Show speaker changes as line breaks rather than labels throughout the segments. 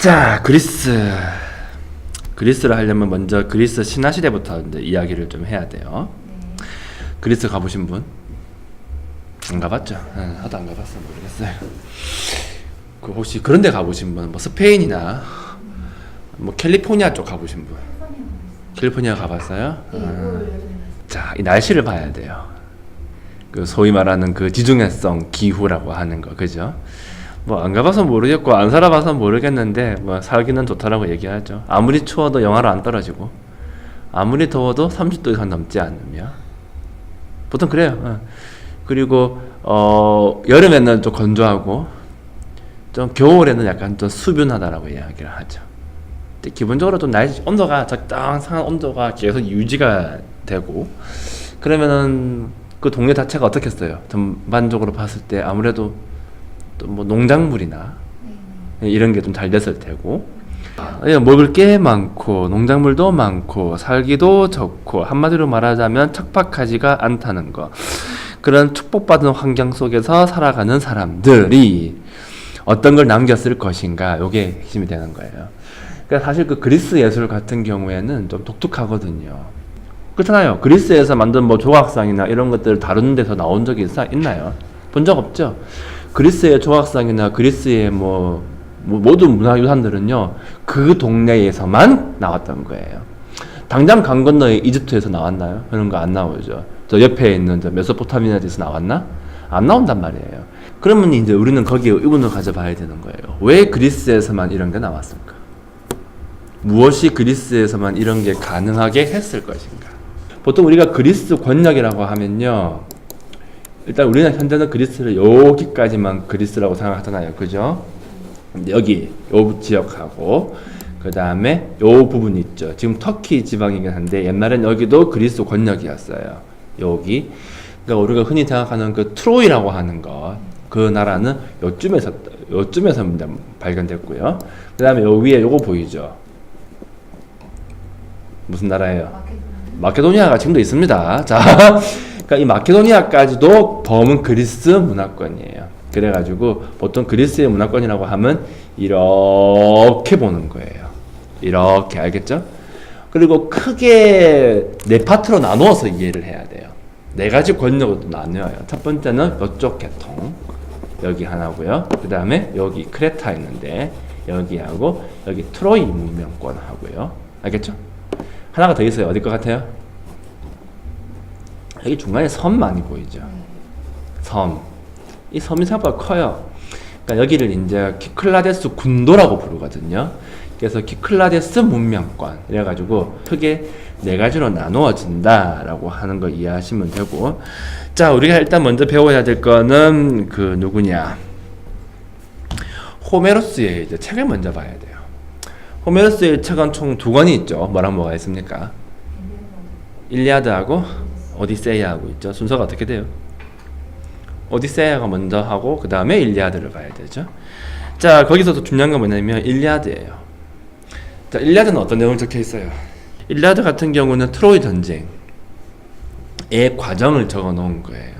자, 그리스를 하려면 먼저 그리스 신화시대부터 이제 이야기를 좀 해야 돼요. 그리스 가보신 분? 안 가봤죠? 하도 안 가봤어 모르겠어요. 그 혹시 그런데 가보신 분? 뭐 스페인이나 뭐 캘리포니아 쪽 가보신 분? 캘리포니아 가봤어요? 자, 이 날씨를 봐야 돼요. 그 소위 말하는 그 지중해성 기후라고 하는 거, 그죠? 뭐 안 가봐서 모르겠고 안 살아봐서 모르겠는데 뭐 살기는 좋다라고 얘기하죠. 아무리 추워도 영하로 안 떨어지고 아무리 더워도 30도 이상 넘지 않으며 보통 그래요. 그리고 여름에는 좀 건조하고 좀 겨울에는 약간 좀 수분하다라고 이야기를 하죠. 근데 기본적으로 좀 날씨 온도가 적당한 온도가 계속 유지가 되고 그러면은 그 동네 자체가 어떻겠어요? 전반적으로 봤을 때 아무래도 또 뭐 농작물이나 이런 게 좀 잘 됐을 테고 먹을 게 많고 농작물도 많고 살기도 좋고 한마디로 말하자면 척박하지가 않다는 거. 그런 축복받은 환경 속에서 살아가는 사람들이 어떤 걸 남겼을 것인가, 요게 핵심이 되는 거예요. 그러니까 사실 그 그리스 예술 같은 경우에는 좀 독특하거든요. 그렇잖아요. 그리스에서 만든 뭐 조각상이나 이런 것들을 다루는 데서 나온 적이 있나요? 본 적 없죠. 그리스의 조각상이나 그리스의 뭐 모든 문화유산들은요 그 동네에서만 나왔던 거예요. 당장 강 건너에 이집트에서 나왔나요? 그런 거 안 나오죠. 저 옆에 있는 저 메소포타미아에서 나왔나? 안 나온단 말이에요. 그러면 이제 우리는 거기에 의문을 가져봐야 되는 거예요. 왜 그리스에서만 이런 게 나왔을까? 무엇이 그리스에서만 이런 게 가능하게 했을 것인가? 보통 우리가 그리스 권력이라고 하면요, 일단 우리는 현재는 그리스를 여기까지만 그리스라고 생각하잖아요, 그죠? 여기 요 지역하고 그 다음에 요 부분 있죠. 지금 터키 지방이긴 한데 옛날엔 여기도 그리스 권력이었어요. 여기. 그러니까 우리가 흔히 생각하는 그 트로이라고 하는 것, 그 나라는 요쯤에서 발견됐고요. 그 다음에 요 위에 요거 보이죠? 무슨 나라예요? 마케도니아가 지금도 있습니다. 자, 그러니까 이 마케도니아까지도 범은 그리스 문화권이에요. 그래가지고 보통 그리스의 문화권이라고 하면 이렇게 보는 거예요. 이렇게, 알겠죠? 그리고 크게 네 파트로 나누어서 이해를 해야 돼요. 네 가지 권력으로 나뉘어요. 첫 번째는 이쪽 계통, 여기 하나고요. 그 다음에 여기 크레타 있는데 여기하고 여기 트로이 문명권 하고요. 알겠죠? 하나가 더 있어요. 어디 것 같아요? 여기 중간에 섬 많이 보이죠? 섬. 이 섬이 생각보다 커요. 그러니까 여기를 이제 키클라데스 군도라고 부르거든요. 그래서 키클라데스 문명권. 이래가지고 크게 네 가지로 나누어진다라고 하는 거 이해하시면 되고. 자, 우리가 일단 먼저 배워야 될 거는 그 누구냐? 호메로스의 이제 책을 먼저 봐야 돼요. 호메로스의 책은 총 두 권이 있죠. 뭐랑 뭐가 있습니까? 일리아드하고 오디세이아하고 있죠. 순서가 어떻게 돼요? 오디세이아가 먼저 하고 그 다음에 일리아드를 봐야 되죠. 자, 거기서도 중요한 건 뭐냐면 일리아드예요. 자, 일리아드는 어떤 내용이 적혀 있어요? 일리아드 같은 경우는 트로이 전쟁의 과정을 적어 놓은 거예요.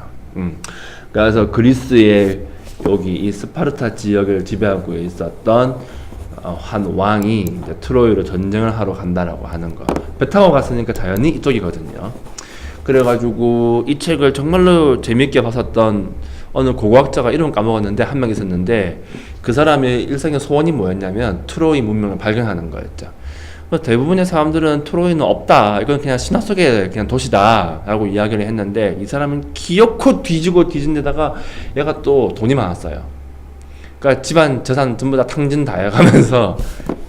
그래서 그리스의 여기 이 스파르타 지역을 지배하고 있었던 한 왕이 이제 트로이로 전쟁을 하러 간다라고 하는 거. 배 타고 갔으니까 당연히 이쪽이거든요. 그래가지고 이 책을 정말로 재밌게 봤었던 어느 고고학자가 이름 까먹었는데 한 명 있었는데 그 사람의 일생의 소원이 뭐였냐면 트로이 문명을 발견하는 거였죠. 대부분의 사람들은 트로이는 없다, 이건 그냥 신화 속의 그냥 도시다 라고 이야기를 했는데 이 사람은 기어코 뒤지고 뒤진 데다가 얘가 또 돈이 많았어요. 그러니까 집안 재산 전부 다 탕진 다 해가면서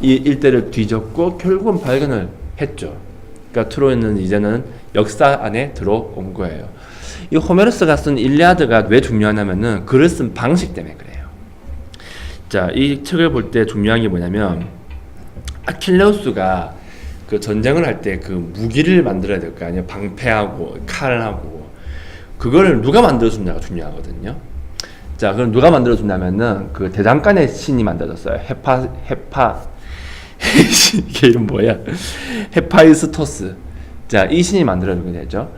이 일대를 뒤졌고 결국은 발견을 했죠. 그러니까 트로이는 이제는 역사 안에 들어온 거예요. 이 호메로스가 쓴 일리아드가 왜 중요하냐면은 글을 쓴 방식 때문에 그래요. 자, 이 책을 볼 때 중요한 게 뭐냐면 아킬레우스가 그 전쟁을 할 때 그 무기를 만들어야 될 거 아니에요. 방패하고 칼하고 그걸 누가 만들어줬냐가 중요하거든요. 자, 그럼 누가 만들어줬냐면은 그 대장간의 신이 만들어졌어요. 이게 이름 뭐야? 헤파이스토스. 자, 이 신이 만들어주게 되죠.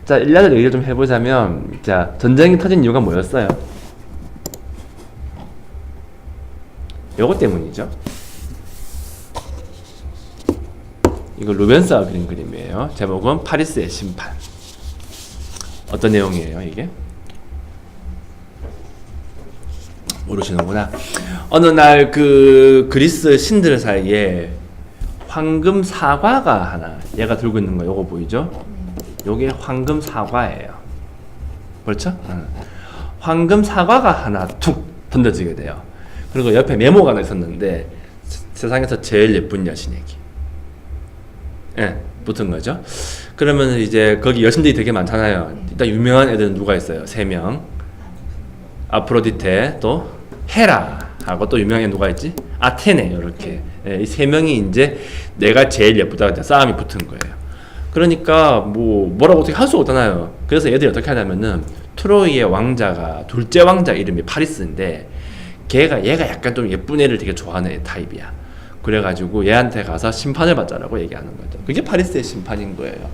자, 일리아드 얘기를 좀 해보자면, 자, 전쟁이 터진 이유가 뭐였어요? 요것 때문이죠. 이거 루벤스가 그린 그림이에요. 제목은 파리스의 심판. 어떤 내용이에요, 이게? 모르시는구나. 어느 날 그 그리스 신들 사이에 황금 사과가 하나, 얘가 들고 있는 거 요거 보이죠? 요게 황금 사과예요. 그렇죠? 황금 사과가 하나 툭 던져지게 돼요. 그리고 옆에 메모가 하나 있었는데 세상에서 제일 예쁜 여신 얘기. 예, 붙은 거죠. 그러면 이제 거기 여신들이 되게 많잖아요. 일단 유명한 애들은 누가 있어요? 3명. 아프로디테, 또 헤라하고 또 유명한 애 누가 있지? 아테네. 이렇게 이 3명이 이제 내가 제일 예쁘다 싸움이 붙은 거예요. 그러니까 뭐라고 어떻게 할 수 없잖아요. 그래서 얘들이 어떻게 하냐면은 트로이의 왕자가 둘째 왕자 이름이 파리스인데 얘가 약간 좀 예쁜 애를 되게 좋아하는 애 타입이야. 그래가지고 얘한테 가서 심판을 받자라고 얘기하는 거죠. 그게 파리스의 심판인 거예요.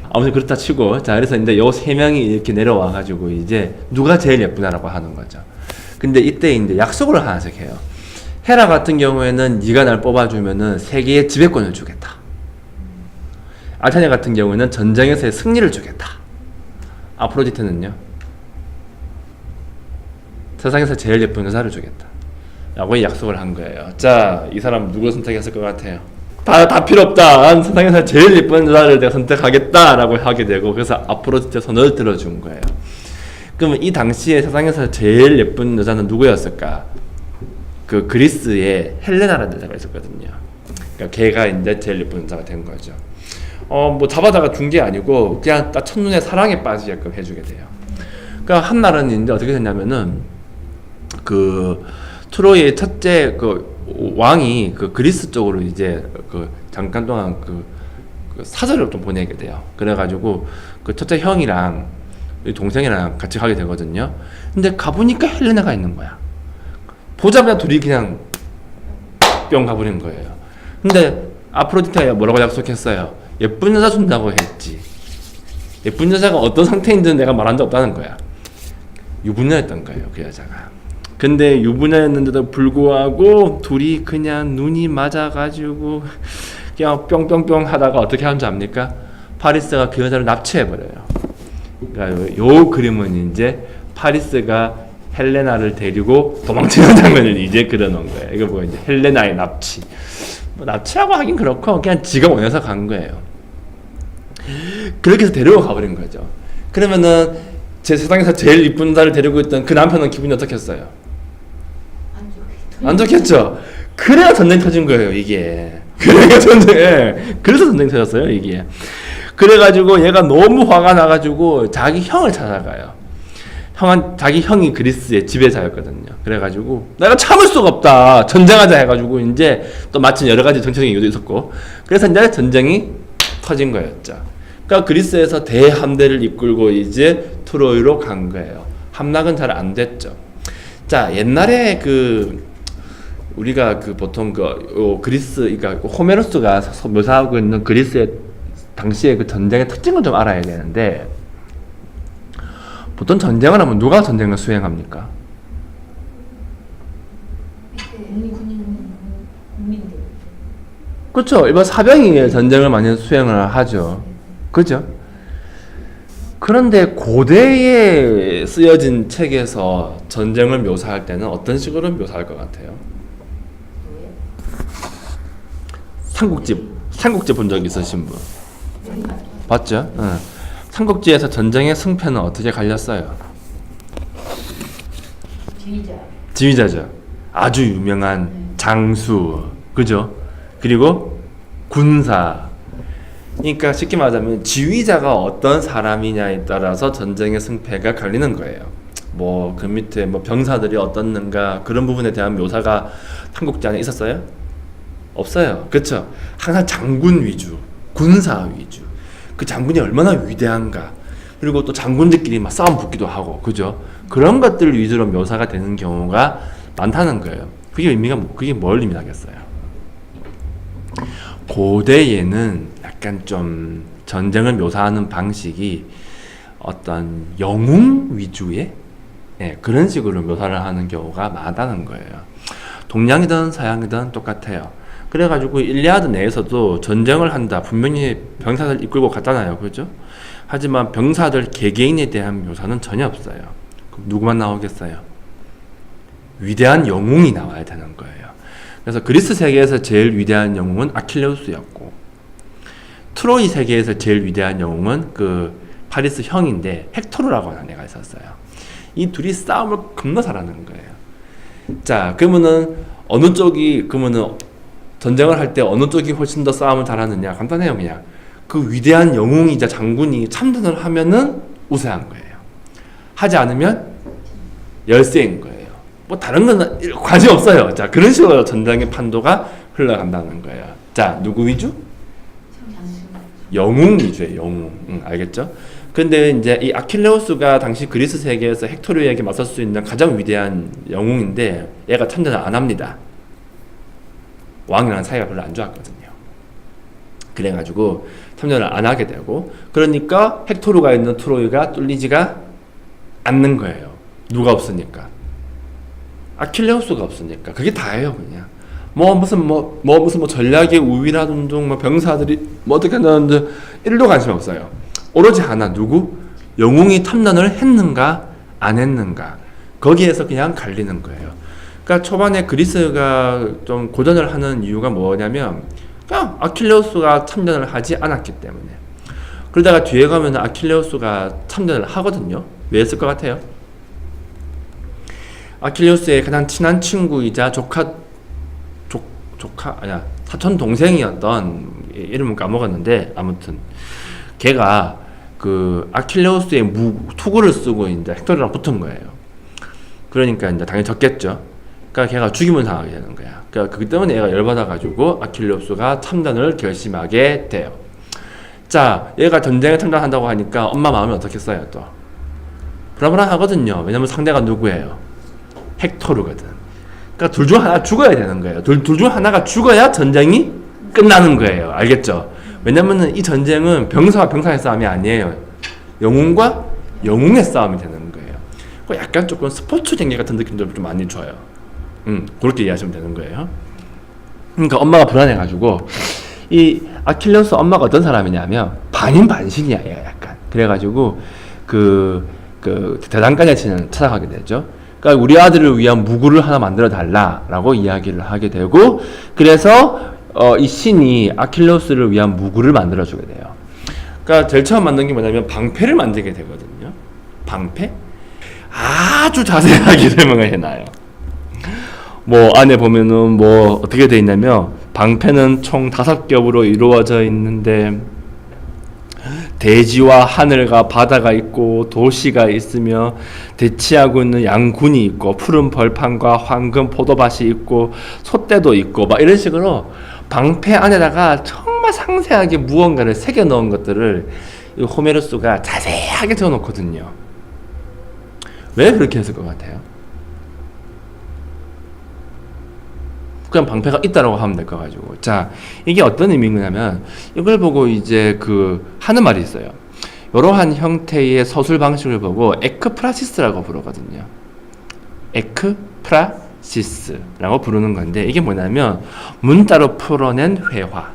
아무튼 그렇다 치고, 자, 그래서 이제 요 3명이 이렇게 내려와가지고 이제 누가 제일 예쁘냐라고 하는 거죠. 근데 이때 이제 약속을 하나씩 해요. 헤라 같은 경우에는 네가 날 뽑아주면은 세계의 지배권을 주겠다. 아테네 같은 경우에는 전쟁에서의 승리를 주겠다. 아프로디테는요? 세상에서 제일 예쁜 여자를 주겠다. 라고 약속을 한 거예요. 자, 이 사람 누구 선택했을 것 같아요? 다 필요 없다. 난 세상에서 제일 예쁜 여자를 내가 선택하겠다. 라고 하게 되고, 그래서 아프로디테 손을 들어준 거예요. 그러면 이 당시에 세상에서 제일 예쁜 여자는 누구였을까? 그 그리스에 헬레나라는 여자가 있었거든요. 그러니까 걔가 이제 제일 예쁜 여자가 된 거죠. 뭐 잡아다가 준 게 아니고 그냥 딱 첫눈에 사랑에 빠지게끔 해주게 돼요. 그러니까 한 날은 이제 어떻게 됐냐면은 그 트로이의 첫째 그 왕이 그 그리스 쪽으로 이제 그 잠깐 동안 그 사절을 좀 보내게 돼요. 그래가지고 그 첫째 형이랑 동생이랑 같이 가게 되거든요. 근데 가보니까 헬레나가 있는 거야. 보자마자 둘이 그냥 뿅 가버린 거예요. 근데 아프로디테가 뭐라고 약속했어요? 예쁜 여자 준다고 했지. 예쁜 여자가 어떤 상태인지는 내가 말한 적 없다는 거야. 유부녀였던 거예요, 그 여자가. 근데 유부녀였는데도 불구하고 둘이 그냥 눈이 맞아가지고 그냥 뿅뿅뿅 하다가 어떻게 하는 줄 압니까? 파리스가 그 여자를 납치해버려요. 그러니까 요 그림은 이제 파리스가 헬레나를 데리고 도망치는 장면을 이제 그려놓은 거예요. 이거 보고 이제 헬레나의 납치. 뭐 납치라고 하긴 그렇고 그냥 지가 원해서 간 거예요. 그렇게 해서 데리고 가버린 거죠. 그러면은 제 세상에서 제일 이쁜 여자를 데리고 있던 그 남편은 기분이 어떻겠어요? 안 좋겠죠. 그래야 전쟁 터진 거예요, 이게. 그래서 전쟁 터졌어요, 이게. 그래가지고 얘가 너무 화가 나가지고 자기 형을 찾아가요. 자기 형이 그리스의 지배자였거든요. 그래가지고 내가 참을 수가 없다. 전쟁하자 해가지고 이제 또 마침 여러 가지 정치적인 이유도 있었고, 그래서 이제 전쟁이 터진 거였죠. 그러니까 그리스에서 대함대를 이끌고 이제 트로이로 간 거예요. 함락은 잘 안 됐죠. 자, 옛날에 우리가 보통 그리스, 그러니까 호메로스가 묘사하고 있는 그리스의 당시의 그 전쟁의 특징을 좀 알아야 되는데, 보통 전쟁을 하면 누가 전쟁을 수행합니까?
국민들.
그렇죠. 일반 사병이 전쟁을 많이 수행을 하죠. 그죠? 그런데 고대에 쓰여진 책에서 전쟁을 묘사할 때는 어떤 식으로 묘사할 것 같아요? 삼국지 본 적 있으신 분? 봤죠? 응. 삼국지에서 전쟁의 승패는 어떻게 갈렸어요? 지휘자죠. 아주 유명한 장수, 그죠? 그리고 군사. 그러니까 쉽게 말하자면 지휘자가 어떤 사람이냐에 따라서 전쟁의 승패가 갈리는 거예요. 뭐 그 밑에 뭐 병사들이 어떻는가 그런 부분에 대한 묘사가 삼국지 안에 있었어요? 없어요. 그렇죠? 항상 장군 위주, 군사 위주. 그 장군이 얼마나 위대한가. 그리고 또 장군들끼리 막 싸움 붙기도 하고, 그죠? 그런 것들 위주로 묘사가 되는 경우가 많다는 거예요. 그게 뭘 의미하겠어요? 고대에는 약간 좀 전쟁을 묘사하는 방식이 어떤 영웅 위주의 그런 식으로 묘사를 하는 경우가 많다는 거예요. 동양이든 서양이든 똑같아요. 그래가지고 일리아드 내에서도 전쟁을 한다. 분명히 병사들 이끌고 갔잖아요. 그죠? 하지만 병사들 개개인에 대한 묘사는 전혀 없어요. 그럼 누구만 나오겠어요? 위대한 영웅이 나와야 되는 거예요. 그래서 그리스 세계에서 제일 위대한 영웅은 아킬레우스였고, 트로이 세계에서 제일 위대한 영웅은 그 파리스 형인데 헥토르라고 하는 애가 있었어요. 이 둘이 싸움을 겁나 잘하는 거예요. 자, 그러면은 어느 쪽이, 그러면은 전쟁을 할 때 어느 쪽이 훨씬 더 싸움을 잘하느냐? 간단해요. 그냥 그 위대한 영웅이자 장군이 참전을 하면은 우세한 거예요. 하지 않으면 열세인 거예요. 뭐 다른 건 관심 없어요. 자, 그런 식으로 전쟁의 판도가 흘러간다는 거예요. 자, 누구 위주? 영웅 위주의 영웅. 알겠죠? 근데 이제 이 아킬레우스가 당시 그리스 세계에서 헥토르에게 맞설 수 있는 가장 위대한 영웅인데 얘가 참전을 안 합니다. 왕이랑 사이가 별로 안 좋았거든요. 그래가지고 참전을 안 하게 되고, 그러니까 헥토르가 있는 트로이가 뚫리지가 않는 거예요. 누가 없으니까. 아킬레우스가 없으니까. 그게 다예요, 그냥. 무슨 전략의 우위라든지 뭐 병사들이 뭐 어떻게 하는지 1도 관심 없어요. 오로지 하나, 누구? 영웅이 탐난을 했는가 안 했는가, 거기에서 그냥 갈리는 거예요. 그러니까 초반에 그리스가 좀 고전을 하는 이유가 뭐냐면 그냥 아킬레우스가 참전을 하지 않았기 때문에. 그러다가 뒤에 가면 아킬레우스가 참전을 하거든요. 왜 했을 것 같아요? 아킬레우스의 가장 친한 친구이자 사촌 동생이었던, 이름은 까먹었는데 아무튼 걔가 그 아킬레우스의 투구를 쓰고 이제 헥토르랑 붙은 거예요. 그러니까 이제 당연히 졌겠죠. 그러니까 걔가 죽임을 당하게 되는 거야. 그러니까 그것 때문에 얘가 열받아가지고 아킬레우스가 참전을 결심하게 돼요. 자, 얘가 전쟁에 참전한다고 하니까 엄마 마음이 어떻겠어요? 또 불안불안하거든요. 왜냐면 상대가 누구예요? 헥토르거든. 그러니까 둘 중 하나 죽어야 되는 거예요. 둘 중 하나가 죽어야 전쟁이 끝나는 거예요. 알겠죠? 왜냐면은 이 전쟁은 병사와 병사의 싸움이 아니에요. 영웅과 영웅의 싸움이 되는 거예요. 약간 조금 스포츠 경기 같은 느낌도 좀 많이 줘요. 그렇게 이해하시면 되는 거예요. 그러니까 엄마가 불안해가지고, 이 아킬레우스 엄마가 어떤 사람이냐면 반인반신이야, 얘가 약간. 그래가지고 그 대장간에 찾아가게 되죠. 그러니까 우리 아들을 위한 무구를 하나 만들어 달라라고 이야기를 하게 되고, 그래서 이 신이 아킬레우스를 위한 무구를 만들어 주게 돼요. 그러니까 제일 처음 만든 게 뭐냐면 방패를 만들게 되거든요. 방패? 아주 자세하게 설명을 해놔요. 뭐 안에 보면은 뭐 어떻게 돼 있냐면, 방패는 총 5겹으로 이루어져 있는데 대지와 하늘과 바다가 있고 도시가 있으며 대치하고 있는 양군이 있고 푸른 벌판과 황금 포도밭이 있고 솥대도 있고 막 이런 식으로 방패 안에다가 정말 상세하게 무언가를 새겨 넣은 것들을 이 호메로스가 자세하게 적어 놓거든요. 왜 그렇게 했을 것 같아요? 그냥 방패가 있다라고 하면 될 거 가지고. 자, 이게 어떤 의미냐면, 이걸 보고 이제 하는 말이 있어요. 이러한 형태의 서술 방식을 보고 에크프라시스라고 부르거든요. 에크프라시스라고 부르는 건데, 이게 뭐냐면 문자로 풀어낸 회화,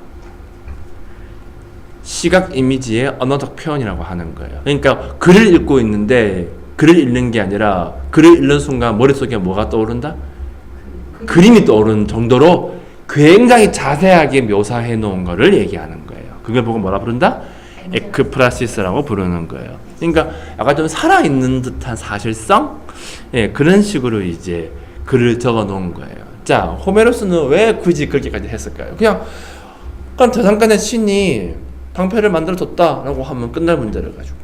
시각 이미지의 언어적 표현이라고 하는 거예요. 그러니까 글을 읽고 있는데 글을 읽는 게 아니라, 글을 읽는 순간 머릿속에 뭐가 떠오른다? 그림이 떠오르는 정도로 굉장히 자세하게 묘사해 놓은 거를 얘기하는 거예요. 그걸 보고 뭐라 부른다? 에크프라시스라고 부르는 거예요. 그러니까 약간 좀 살아있는 듯한 사실성? 예, 그런 식으로 이제 글을 적어 놓은 거예요. 자, 호메로스는 왜 굳이 그렇게까지 했을까요? 그냥 대장간의 신이 방패를 만들어 줬다라고 하면 끝날 문제를 가지고.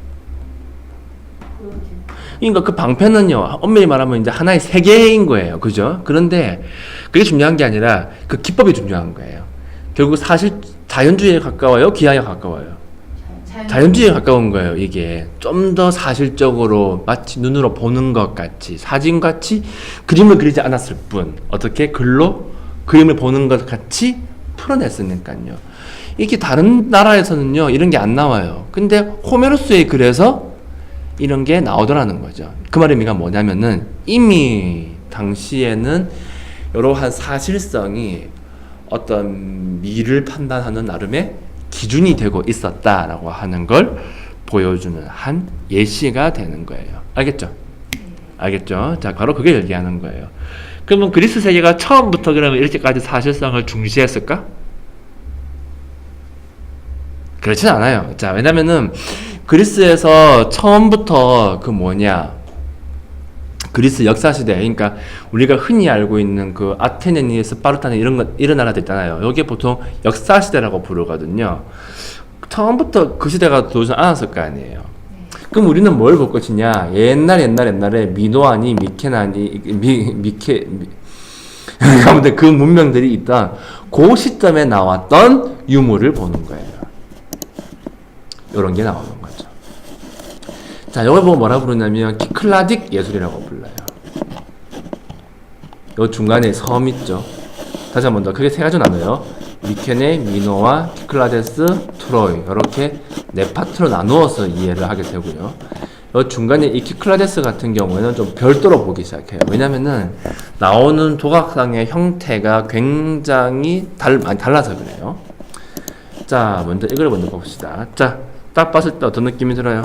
그러니까 그 방패는요, 엄밀히 말하면 이제 하나의 세계인 거예요. 그죠? 그런데 그게 중요한 게 아니라 그 기법이 중요한 거예요. 결국 사실 자연주의에 가까워요? 기하에 가까워요? 자연주의에 가까운 거예요. 이게 좀 더 사실적으로 마치 눈으로 보는 것 같이, 사진같이 그림을 그리지 않았을 뿐, 어떻게 글로 그림을 보는 것 같이 풀어냈으니까요. 이게 다른 나라에서는요, 이런 게 안 나와요. 근데 호메로스의 글에서 이런 게 나오더라는 거죠. 그 말의 의미가 뭐냐면은, 이미 당시에는 이러한 사실성이 어떤 미를 판단하는 나름의 기준이 되고 있었다라고 하는 걸 보여주는 한 예시가 되는 거예요. 알겠죠? 알겠죠? 자, 바로 그게 얘기하는 거예요. 그러면 그리스 세계가 처음부터 그러면 이렇게까지 사실성을 중시했을까? 그렇진 않아요. 자, 왜냐면은 그리스에서 처음부터 그리스 역사 시대, 그러니까 우리가 흔히 알고 있는 그 아테네, 스파르타네 이런 나라들 있잖아요. 여기에 보통 역사 시대라고 부르거든요. 처음부터 그 시대가 들어오지 않았을 거 아니에요. 그럼 우리는 뭘 볼 것이냐? 옛날에 미노아니, 아무튼 그 문명들이 있던 그 시점에 나왔던 유물을 보는 거예요. 이런 게 나오는 거죠. 자, 이걸 보고 뭐라 부르냐면 키클라딕 예술이라고 불러요. 요 중간에 섬 있죠. 다시 한 번 더 크게 세 가지 나눠요. 미케네, 미노와, 키클라데스, 트로이. 이렇게 네 파트로 나누어서 이해를 하게 되고요. 요 중간에 이 키클라데스 같은 경우에는 좀 별도로 보기 시작해요. 왜냐면은 나오는 조각상의 형태가 굉장히 많이 달라서 그래요. 자, 먼저 이걸 먼저 봅시다. 자, 딱 봤을 때 어떤 느낌이 들어요?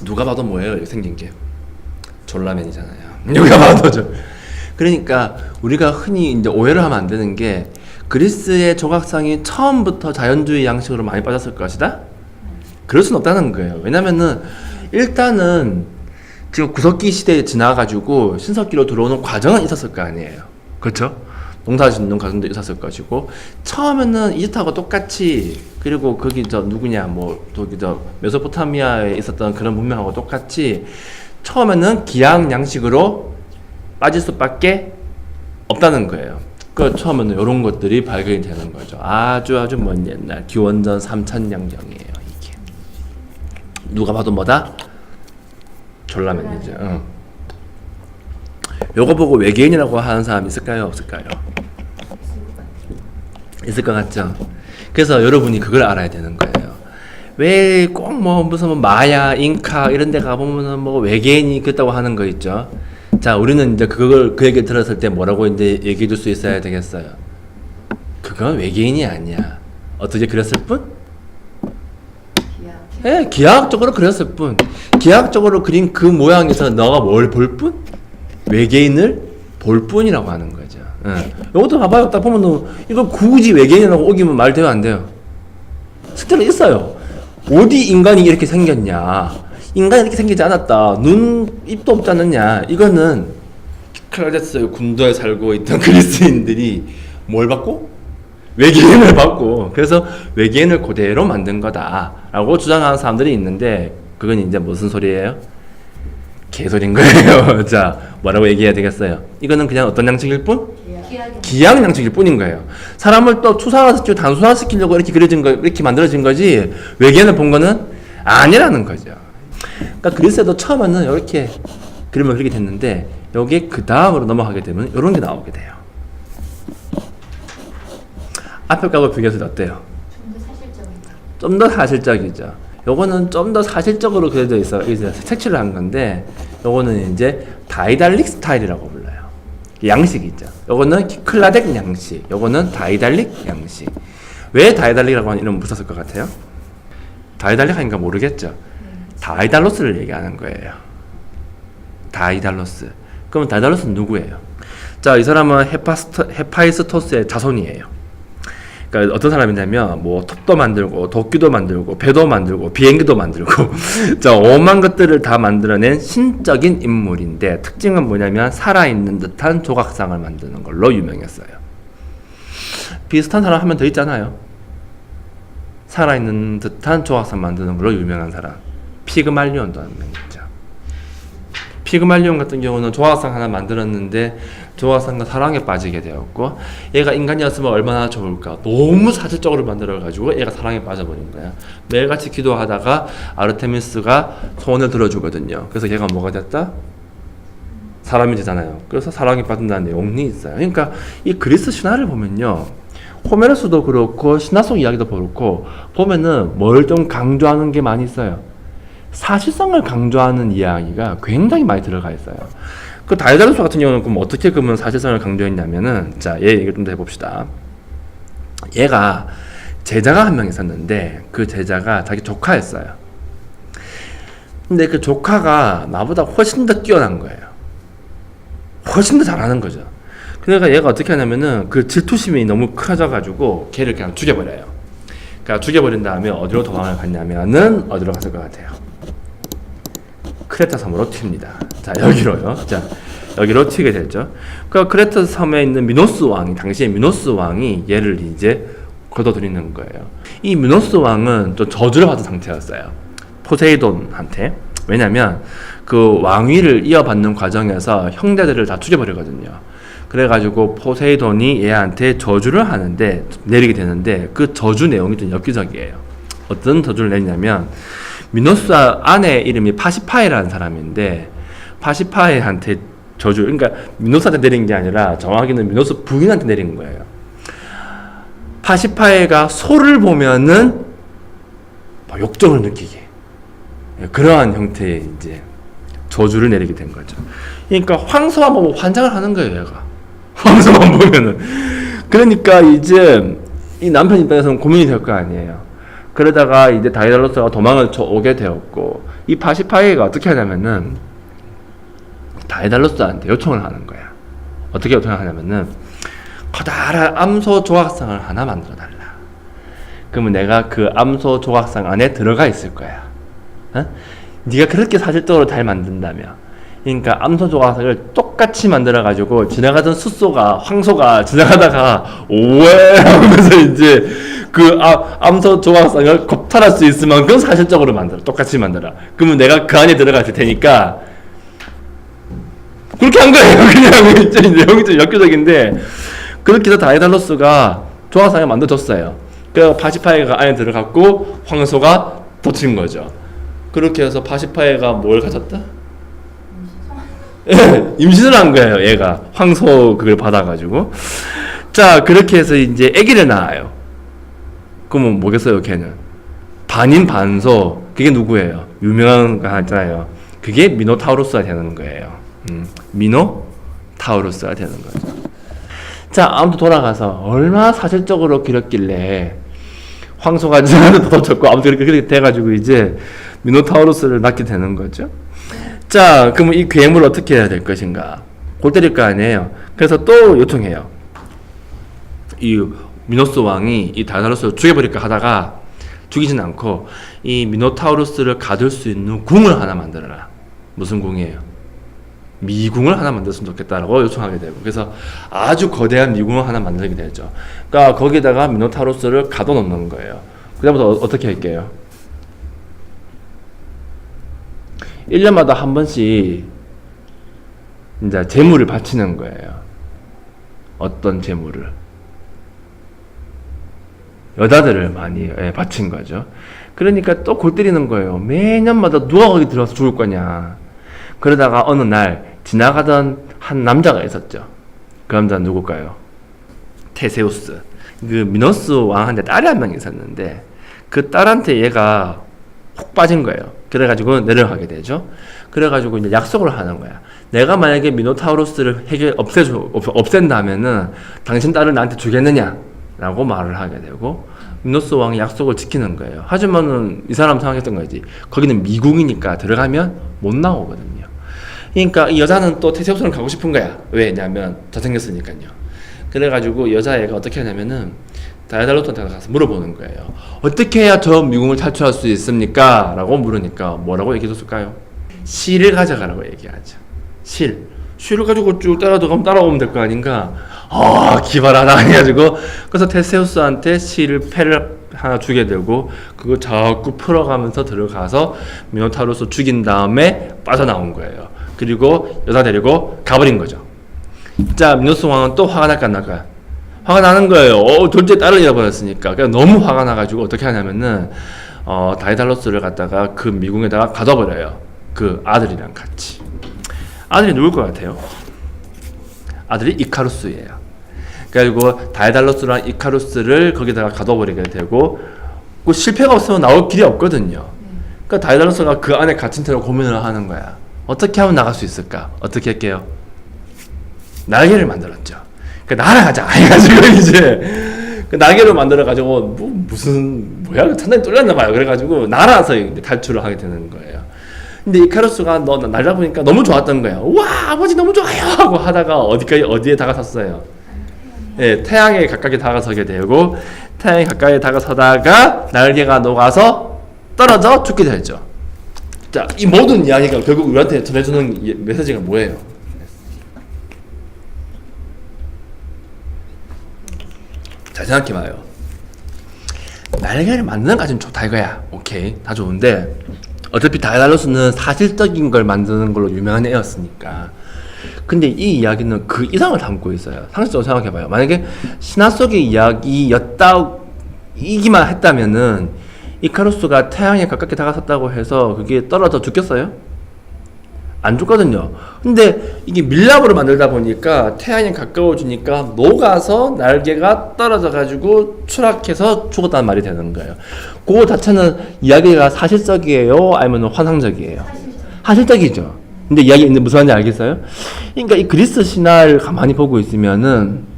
누가 봐도 뭐예요? 여기 생긴 게 졸라맨이잖아요. 누가 봐도 그러니까 우리가 흔히 이제 오해를 하면 안 되는 게 그리스의 조각상이 처음부터 자연주의 양식으로 많이 빠졌을 것이다? 그럴 수는 없다는 거예요. 왜냐면은 일단은 지금 구석기 시대에 지나가지고 신석기로 들어오는 과정은 있었을 거 아니에요. 그렇죠? 농사 짓는 과정도 있었을 것이고 처음에는 이집트하고 똑같이 그리고 거기 저기 메소포타미아에 있었던 그런 문명하고 똑같이 처음에는 기양 양식으로 빠질 수밖에 없다는 거예요. 그 처음에는 이런 것들이 발견이 되는 거죠. 아주 먼 옛날 기원전 3000년경이에요. 이게 누가 봐도 뭐다? 졸라맨이죠. 요거 보고 외계인이라고 하는 사람 있을까요? 없을까요? 있을 것 같죠? 그래서 여러분이 그걸 알아야 되는 거예요. 왜 꼭 무슨 마야, 잉카 이런 데 가보면은 외계인이 그랬다고 하는 거 있죠? 자, 우리는 이제 그 얘기 들었을 때 뭐라고 이제 얘기해 줄 수 있어야 되겠어요? 그건 외계인이 아니야. 어떻게 그렸을 뿐? 예, 기하학적으로 그렸을 뿐. 기하학적으로 그린 그 모양에서 너가 뭘 볼 뿐? 외계인을 볼 뿐이라고 하는 거죠. 예. 이것도 봐봐요. 딱 보면 이거 굳이 외계인이라고 오기면 말 돼요, 안 돼요? 실제로 있어요. 어디 인간이 이렇게 생겼냐? 인간이 이렇게 생기지 않았다. 입도 없지 않느냐? 이거는 키클라데스 군도에 살고 있던 그리스인들이 뭘 받고? 외계인을 받고, 그래서 외계인을 그대로 만든 거다라고 주장하는 사람들이 있는데, 그건 이제 무슨 소리예요? 개소리인 거예요. 자, 뭐라고 얘기해야 되겠어요? 이거는 그냥 어떤 양식일 뿐? 기하학 양식일 뿐인 거예요. 사람을 또 추상화시키고 단순화시키려고 이렇게 만들어진 거지, 외계인을 본 거는 아니라는 거죠. 그러니까 그리스에도 처음에는 이렇게 그림을 그리게 됐는데, 여기에 그 다음으로 넘어가게 되면 이런 게 나오게 돼요. 앞에 거하고 비교해서 어때요? 좀 더 사실적이죠. 요거는 좀 더 사실적으로 그려져 있어 색칠을 한 건데, 요거는 이제 다이달릭 스타일이라고 불러요. 양식이 있죠. 요거는 키클라덱 양식, 요거는 다이달릭 양식. 왜 다이달릭이라고 하는 이름을 붙였을 것 같아요? 다이달릭 하니까 모르겠죠. 다이달로스를 얘기하는 거예요. 다이달로스. 그럼 다이달로스는 누구예요? 자, 이 사람은 헤파이스토스의 자손이에요. 그러니까 어떤 사람이냐면 톱도 만들고 도끼도 만들고 배도 만들고 비행기도 만들고 자, 오만 것들을 다 만들어낸 신적인 인물인데, 특징은 뭐냐면 살아있는 듯한 조각상을 만드는 걸로 유명했어요. 비슷한 사람 한 명 더 있잖아요. 살아있는 듯한 조각상 만드는 걸로 유명한 사람, 피그말리온도 한 명 있죠. 피그말리온 같은 경우는 조각상 하나 만들었는데 조각상과 사랑에 빠지게 되었고, 얘가 인간이었으면 얼마나 좋을까. 너무 사실적으로 만들어가지고 얘가 사랑에 빠져버린 거야. 매일같이 기도하다가 아르테미스가 소원을 들어주거든요. 그래서 얘가 뭐가 됐다? 사람이 되잖아요. 그래서 사랑에 빠진다는 내용이 있어요. 그러니까 이 그리스 신화를 보면요, 호메로스도 그렇고 신화 속 이야기도 그렇고 보면은 뭘 좀 강조하는 게 많이 있어요. 사실성을 강조하는 이야기가 굉장히 많이 들어가 있어요. 그 다이달로스 같은 경우는 그럼 어떻게 그러면 사실성을 강조했냐면은, 자, 얘 얘기 좀 더 해봅시다. 얘가 제자가 한 명 있었는데 그 제자가 자기 조카였어요. 근데 그 조카가 나보다 훨씬 더 뛰어난 거예요. 훨씬 더 잘하는 거죠. 그러니까 얘가 어떻게 하냐면은 그 질투심이 너무 커져가지고 걔를 그냥 죽여버려요. 그러니까 죽여버린 다음에 어디로 도망을 갔냐면은 어디로 갔을 것 같아요? 크레타 섬으로 튑니다. 자, 여기로요. 자, 여기로 튀게 되죠. 그 크레타 섬에 있는 미노스 왕이, 당시에 미노스 왕이 얘를 이제 걷어들이는 거예요. 이 미노스 왕은 좀 저주를 받은 상태였어요. 포세이돈한테. 왜냐면 그 왕위를 이어받는 과정에서 형제들을 다 죽여버리거든요. 그래가지고 포세이돈이 얘한테 저주를 하는데, 내리게 되는데, 그 저주 내용이 좀 엽기적이에요. 어떤 저주를 내리냐면, 미노스 아내 이름이 파시파에라는 사람인데, 파시파에한테 저주, 그러니까 미노스한테 내린 게 아니라 정확히는 미노스 부인한테 내린 거예요. 파시파에가 소를 보면은 욕정을 느끼게, 그러한 형태의 이제 저주를 내리게 된 거죠. 그러니까 황소만 보면 환장을 하는 거예요, 얘가. 황소만 보면은. 그러니까 이제 이 남편 입장에서는 고민이 될 거 아니에요. 그러다가 이제 다이달로스가 도망을 오게 되었고, 이 파시파에가 어떻게 하냐면은 다이달로스한테 요청을 하는 거야. 어떻게 요청을 하냐면은 커다란 암소 조각상을 하나 만들어 달라. 그러면 내가 그 암소 조각상 안에 들어가 있을 거야. 어? 네가 그렇게 사실적으로 잘 만든다며. 그러니까 암소 조각상을 똑같이 만들어 가지고 지나가던 숫소가, 황소가 지나가다가 오에 하면서 이제 그 암소 조각상을 겁탈할 수 있을 만큼 사실적으로 만들어. 똑같이 만들어. 그러면 내가 그 안에 들어갈 테니까. 그렇게 한 거예요. 그냥 이제 내용이 좀 역교적인데, 그렇게 해서 다이달로스가 조각상을 만들어줬어요. 그래서 파시파에가 안에 들어갔고 황소가 덮친 거죠. 그렇게 해서 파시파에가 뭘 가졌다? 임신을 한 거예요. 얘가 황소 그걸 받아가지고. 자, 그렇게 해서 이제 아기를 낳아요. 그러면 뭐겠어요? 걔는 반인 반소. 그게 누구예요? 유명한 거 있잖아요. 그게 미노타우로스가 되는 거예요. 미노타우로스가 되는 거죠. 자, 아무튼 돌아가서 얼마나 사실적으로 길었길래 황소가 지나가서 덮쳤고, 아무튼 그렇게 돼가지고 이제 미노타우로스를 낳게 되는 거죠. 자, 그러면 이 괴물을 어떻게 해야 될 것인가? 골 때릴 거 아니에요. 그래서 또 요청해요. 이 미노스 왕이 이 다이달로스를 죽여버릴까 하다가 죽이진 않고 이 미노타우로스를 가둘 수 있는 궁을 하나 만들어라. 무슨 궁이에요? 미궁을 하나 만들었으면 좋겠다라고 요청하게 되고, 그래서 아주 거대한 미궁을 하나 만들게 되죠. 그러니까 거기다가 미노타우로스를 가둬놓는 거예요. 그다음부터 어떻게 할게요? 1년마다 한 번씩 이제 제물을 바치는 거예요. 어떤 제물을? 여자들을 많이 바친 거죠. 그러니까 또 골 때리는 거예요. 매년마다 누가 거기 들어와서 죽을 거냐. 그러다가 어느 날 지나가던 한 남자가 있었죠. 그 남자는 누굴까요? 테세우스. 그 미노스 왕한테 딸이 한 명 있었는데 그 딸한테 얘가 훅 빠진 거예요. 그래가지고 내려가게 되죠. 그래가지고 이제 약속을 하는 거야. 내가 만약에 미노타우로스를 없앤다면은 당신 딸을 나한테 주겠느냐? 라고 말을 하게 되고, 미노스 왕이 약속을 지키는 거예요. 하지만은 이 사람 생각했던 거지. 거기는 미궁이니까 들어가면 못 나오거든요. 그러니까 이 여자는 또 테세우스를 가고 싶은 거야. 왜냐면 잘생겼으니까요. 그래가지고 여자애가 어떻게 하냐면은 다이달로스한테 가서 물어보는 거예요. 어떻게 해야 저 미궁을 탈출할 수 있습니까? 라고 물으니까 뭐라고 얘기해줬을까요? 실을 가져가라고 얘기하죠. 실을 가지고 쭉 따라오면 될 거 아닌가? 기발하다 해가지고, 그래서 테세우스한테 패를 하나 주게 되고, 그거 자꾸 풀어가면서 들어가서 미노타우로스 죽인 다음에 빠져나온 거예요. 그리고 여자 데리고 가버린 거죠. 자, 미노스 왕은 또 화가 날까 안 날까? 화가 나는 거예요. 둘째 딸을 잃어버렸으니까. 그러니까 너무 화가 나가지고 어떻게 하냐면은 다이달로스를 갖다가 그 미궁에다가 가둬버려요. 그 아들이랑 같이. 아들이 누굴 것 같아요? 아들이 이카루스예요. 그래가지고 다이달로스랑 이카루스를 거기다가 가둬버리게 되고, 그 실패가 없으면 나올 길이 없거든요. 그러니까 다이달로스가 그 안에 갇힌 채로 고민을 하는 거야. 어떻게 하면 나갈 수 있을까? 어떻게 할게요? 날개를 만들었죠. 그러니까 날아가자 해가지고 이제 그 날개를 만들어가지고 무슨 뭐야 천장이 뚫렸나 봐요. 그래가지고 날아서 이제 탈출을 하게 되는 거예요. 근데 이카루스가 날아보니까 너무 좋았던 거예요. 와 아버지 너무 좋아요 하고 하다가 어디에 다가섰어요. 예, 태양에 가까이 다가서게 되고 태양에 가까이 다가서다가 날개가 녹아서 떨어져 죽게 되죠. 자, 이 모든 이야기가 결국 우리한테 전해주는 메시지가 뭐예요? 잘 생각해봐요. 날개를 만드는 까지는 좋다 이거야. 오케이, 다 좋은데 어차피 다이달로스는 사실적인 걸 만드는 걸로 유명한 애였으니까. 근데 이 이야기는 그 이상을 담고 있어요. 상식적으로 생각해봐요. 만약에 신화 속의 이야기이기만 했다면은 이카루스가 태양에 가깝게 다가섰다고 해서 그게 떨어져 죽겠어요? 안 죽거든요. 근데 이게 밀랍으로 만들다 보니까 태양에 가까워지니까 녹아서 날개가 떨어져가지고 추락해서 죽었다는 말이 되는 거예요. 그거 자체는 이야기가 사실적이에요? 아니면 환상적이에요? 사실적이죠. 근데 이야기 무슨 말인지 알겠어요? 그러니까 이 그리스 신화를 가만히 보고 있으면은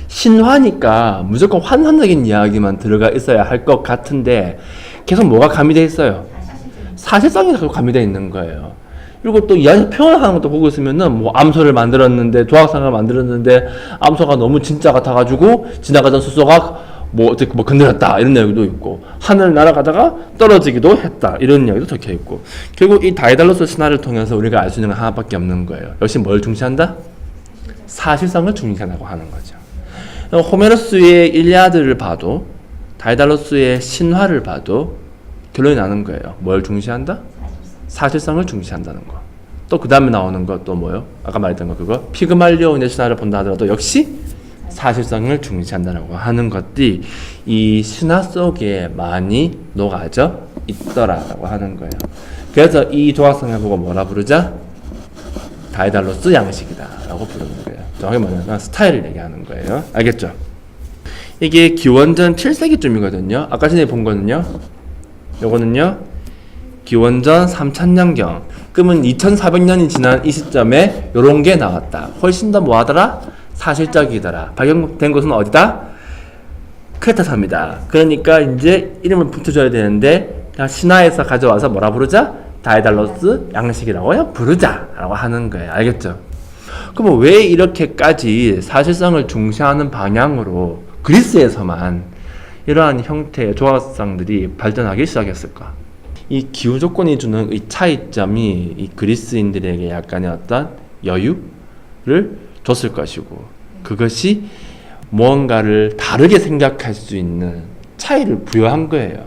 신화니까 무조건 환상적인 이야기만 들어가 있어야 할 것 같은데 계속 뭐가 가미되어 있어요? 사실성이 계속 가미되어 있는 거예요. 그리고 또 이야기 표현하는 것도 보고 있으면은 뭐 암소를 만들었는데 조각상을 만들었는데 암소가 너무 진짜 같아가지고 지나가던 수소가 뭐 어떻게 뭐 건드렸다 이런 이야기도 있고 하늘 날아가다가 떨어지기도 했다 이런 이야기도 적혀 있고 결국 이 다이달로스 신화를 통해서 우리가 알 수 있는 건 하나밖에 없는 거예요. 역시 뭘 중시한다? 사실성을 중시한다고 하는 거죠. 호메로스의 일리아드를 봐도 다이달로스의 신화를 봐도 결론이 나는 거예요. 뭘 중시한다? 사실성을 중시한다는 거. 또 그 다음에 나오는 것 또 뭐요? 아까 말했던 거 그거 피그말리온의 신화를 본다 하더라도 역시 사실성을 중시한다고 하는 것들이 이 신화 속에 많이 녹아져 있더라라고 하는 거예요. 그래서 이 조각상을 보고 뭐라 부르자? 다이달로스 양식이다 라고 부르는 거예요. 정확히 뭐냐면 스타일을 얘기하는 거예요. 알겠죠? 이게 기원전 7세기쯤이거든요. 아까 전에 본 거는요. 요거는요. 기원전 3000년경. 그러면 2400년이 지난 이 시점에 요런 게 나왔다. 훨씬 더 뭐하더라? 사실적이더라. 발견된 곳은 어디다? 크레타사입니다. 그러니까 이제 이름을 붙여줘야 되는데 신화에서 가져와서 뭐라 부르자? 다이달로스 양식이라고 부르자 라고 하는 거예요. 알겠죠? 그럼 왜 이렇게까지 사실성을 중시하는 방향으로 그리스에서만 이러한 형태의 조각상들이 발전하기 시작했을까? 이 기후 조건이 주는 이 차이점이 이 그리스인들에게 약간의 어떤 여유를 줬을 것이고 그것이 무언가를 다르게 생각할 수 있는 차이를 부여한 거예요.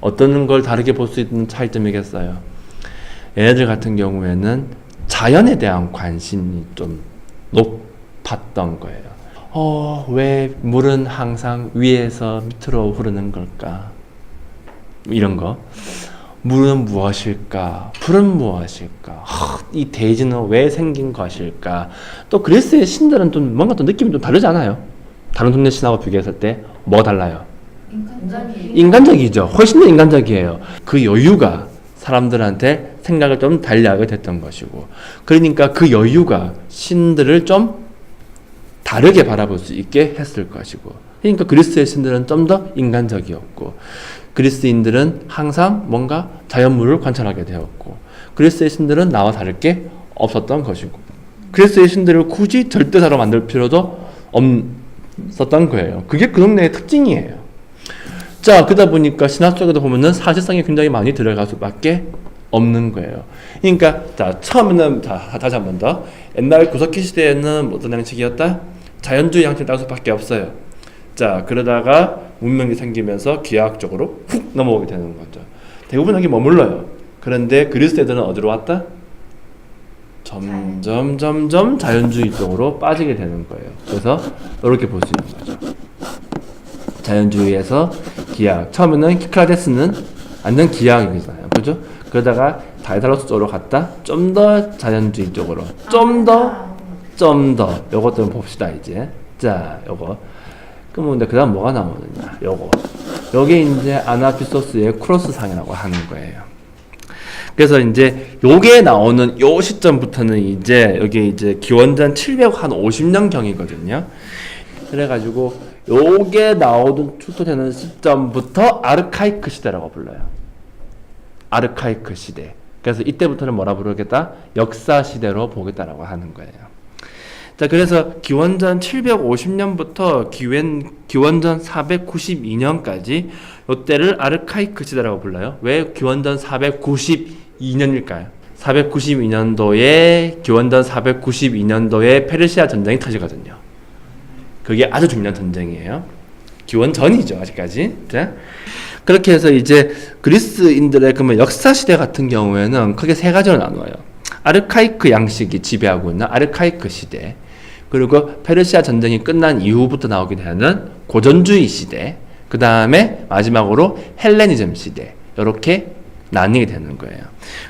어떤 걸 다르게 볼 수 있는 차이점이겠어요? 얘네들 같은 경우에는 자연에 대한 관심이 좀 높았던 거예요. 왜 물은 항상 위에서 밑으로 흐르는 걸까? 이런 거. 물은 무엇일까? 불은 무엇일까? 이 대지는 왜 생긴 것일까? 또 그리스의 신들은 좀 뭔가 또 느낌이 좀 다르잖아요. 다른 동네 신하고 비교했을 때 뭐 달라요? 인간적이죠. 훨씬 더 인간적이에요. 그 여유가 사람들한테 생각을 좀 달리하게 됐던 것이고 그러니까 그 여유가 신들을 좀 다르게 바라볼 수 있게 했을 것이고 그러니까 그리스의 신들은 좀 더 인간적이었고 그리스인들은 항상 뭔가 자연물을 관찰하게 되었고 그리스의 신들은 나와 다를 게 없었던 것이고 그리스의 신들을 굳이 절대사로 만들 필요도 없었던 거예요. 그게 그 동네의 특징이에요. 자, 그러다 보니까 신화 속에도 보면은 사실성이 굉장히 많이 들어갈 수밖에 없는 거예요. 그러니까 자 처음에는 다시 한 번 더 옛날 구석기 시대에는 어떤 양식이었다? 자연주의 양식을 따를 수밖에 없어요. 자 그러다가 문명이 생기면서 기하학적으로 훅 넘어오게 되는 거죠. 대부분 여기 머물러요. 그런데 그리스 애들은 어디로 왔다? 점점 자연주의 쪽으로 빠지게 되는 거예요. 그래서 이렇게 볼 수 있는 거죠. 자연주의에서 기하학. 처음에는 키크라테스는 완전 기하학이잖아요. 그죠? 그러다가 다이달로스 쪽으로 갔다 좀 더 자연주의 쪽으로 좀 더 요것들 봅시다 이제. 자 요거 그러면 그 다음 뭐가 나오느냐 요게 이제 아나피소스의 크로스상이라고 하는 거예요. 그래서 이제 요게 나오는 요 시점부터는 이제 여기 이제 기원전 750년 경이거든요. 그래가지고 요게 나오던 출토되는 시점부터 아르카이크 시대라고 불러요. 아르카이크 시대. 그래서 이때부터는 뭐라 부르겠다? 역사 시대로 보겠다라고 하는 거예요. 자, 그래서 기원전 750년부터 기원전 492년까지 요때를 아르카이크 시대라고 불러요. 왜 기원전 492년일까요? 492년도에 기원전 492년도에 페르시아 전쟁이 터지거든요. 그게 아주 중요한 전쟁이에요. 기원전이죠, 아직까지. 자, 그렇게 해서 이제 그리스인들의 그러면 역사 시대 같은 경우에는 크게 세 가지로 나눠요. 아르카이크 양식이 지배하고 있는 아르카이크 시대, 그리고 페르시아 전쟁이 끝난 이후부터 나오게 되는 고전주의 시대, 그 다음에 마지막으로 헬레니즘 시대, 이렇게 나뉘게 되는 거예요.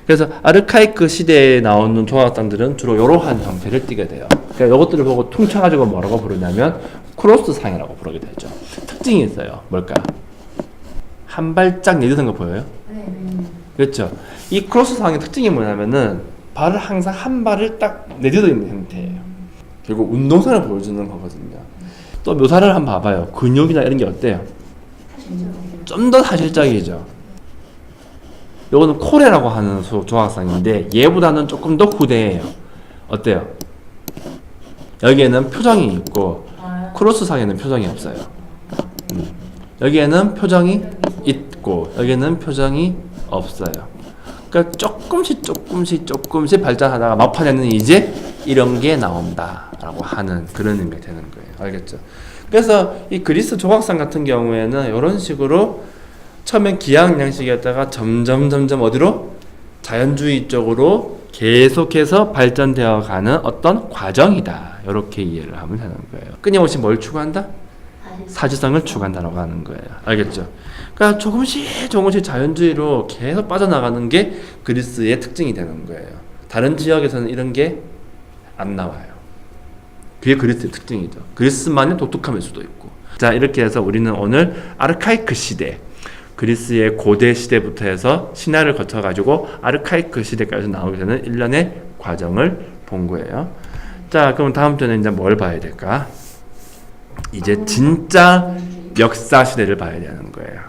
그래서 아르카이크 시대에 나오는 조각상들은 주로 이러한 형태를 띠게 돼요. 그러니까 이것들을 보고 퉁쳐가지고 뭐라고 부르냐면 크로스상이라고 부르게 되죠. 특징이 있어요. 뭘까요? 한 발짝 내딛은 거 보여요?
네.
그렇죠. 이 크로스상의 특징이 뭐냐면은 발을 항상 한 발을 딱 내딛어 있는 형태예요. 결국 운동선을 보여주는 거거든요. 또 묘사를 한번 봐봐요. 근육이나 이런 게 어때요? 좀 더 사실적이죠. 요거는 코레라고 하는 조각상인데 얘보다는 조금 더 후대예요. 어때요? 여기에는 표정이 있고 크로스상에는 표정이 없어요. 여기에는 표정이 있고 여기에는 표정이 없어요. 그러니까 조금씩 발전하다가 막판에는 이제 이런 게 나온다라고 하는 그런 의미가 되는 거예요. 알겠죠? 그래서 이 그리스 조각상 같은 경우에는 이런 식으로 처음엔 기악 양식이었다가 점점 어디로? 자연주의 쪽으로 계속해서 발전되어 가는 어떤 과정이다. 이렇게 이해를 하면 되는 거예요. 끊임없이 뭘 추구한다? 사실성을 추구한다라고 하는 거예요. 알겠죠? 그러니까 조금씩 자연주의로 계속 빠져나가는 게 그리스의 특징이 되는 거예요. 다른 지역에서는 이런 게 안 나와요. 그게 그리스의 특징이죠. 그리스만의 독특함일 수도 있고. 자, 이렇게 해서 우리는 오늘 아르카이크 시대, 그리스의 고대 시대부터 해서 신화를 거쳐가지고 아르카이크 시대까지 나오게 되는 일련의 과정을 본 거예요. 자, 그럼 다음 주에는 이제 뭘 봐야 될까? 이제 진짜 역사 시대를 봐야 되는 거예요.